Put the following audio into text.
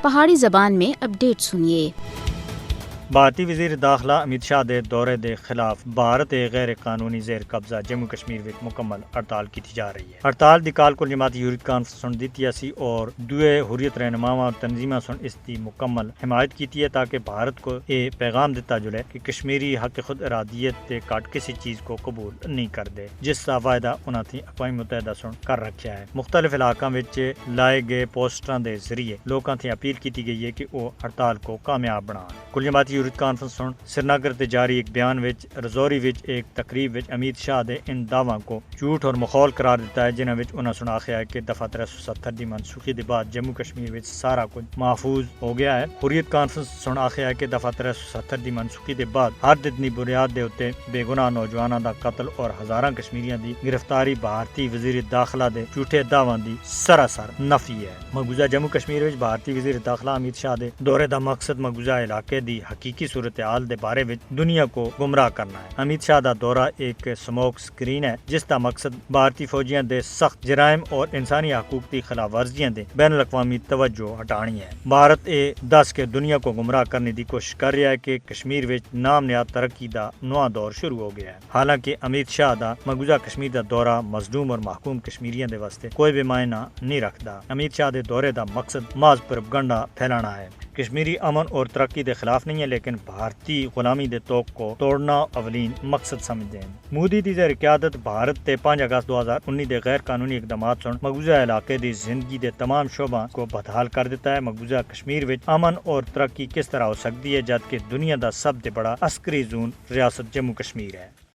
پہاڑی زبان میں اپڈیٹ سنیے۔ بھارتی وزیر داخلہ امت شاہ دے دورے دے خلاف بھارت غیر قانونی زیر قبضہ جموں کشمیر وچ مکمل ہڑتال کی جا رہی ہے۔ ہڑتال دی کال کل جماعت یورید کانفرنس سن دیتی سی اور دوئے حریت رہنماواں اور تنظیماں سن اس دی مکمل حمایت کی ہے تاکہ بھارت کو یہ پیغام دیتا جلے کہ کشمیری حق خود ارادیت تے کٹ کسی چیز کو قبول نہیں کر دے جس کا وعدہ انہاں تھی اقوام متحدہ سن کر رکھا ہے۔ مختلف علاقوں وچ لائے گئے پوسٹراں دے ذریعے لوکاں تھی اپیل کی گئی ہے کہ وہ ہڑتال کو کامیاب بنان۔ کل جماعت یورید کانفرنس سن سرینگر تے جاری ایک بیان وچ رجوری وچ ایک تقریب وچ امت شاہ دے ان دعواں کو جھوٹ اور مخول قرار دیتا ہے جنہاں وچ انہاں سن آخیا ہے کہ دفعہ 370 دی منسوخی دے بعد جموں کشمیر وچ سارا کچھ محفوظ ہو گیا ہے۔ حریت کانفرنس سن آخیا ہے کہ دفعہ 370 دی منسوخی دے بعد ہر ددنی بنیاد دے اوتے بے گناہ نوجواناں دا قتل اور ہزاراں کشمیریاں دی گرفتاری بھارتی وزیر داخلہ دے جھوٹے دعواں دی سراسر نفی ہے۔ مقبوضہ جموں کشمیر وچ بھارتی وزیر داخلہ امت شاہ دے دورے دا مقصد مقبوضہ علاقے دی حقیقی صورتحال دے بارے وچ دنیا کو گمراہ کرنا ہے۔ امت شاہ دا دورہ ایک سموک سکرین ہے جس دا مقصد بھارتی فوجیاں دے سخت جرائم اور انسانی حقوق دی خلاف ورزیاں دے بین الاقوامی توجہ ہٹانی ہے۔ بھارت دس کے دنیا کو گمراہ کرنے دی کوشش کر رہا ہے کہ کشمیر وچ نام نہاد ترقی دا نواں دور شروع ہو گیا ہے۔ حالانکہ امت شاہ دا مقبوضہ کشمیر دا دورہ مظلوم اور محکوم کشمیریاں دے واسطے کوئی بھی معنی نہیں رکھدا۔ امت شاہ دے دورے دا مقصد محض پروپیگنڈا پھیلانا ہے۔ کشمیری امن اور ترقی دے خلاف نہیں ہے لیکن بھارتی غلامی دے توق کو توڑنا اولین مقصد سمجھتے ہیں۔ مودی دی زیر قیادت بھارت تے 5 اگست 2019 دے غیر قانونی اقدامات سن مقبوضہ علاقے دی زندگی دے تمام شعباں کو بحال کر دیتا ہے۔ مقبوضہ کشمیر وچ امن اور ترقی کس طرح ہو سکتی ہے جبکہ دنیا دا سب سے بڑا عسکری زون ریاست جموں کشمیر ہے۔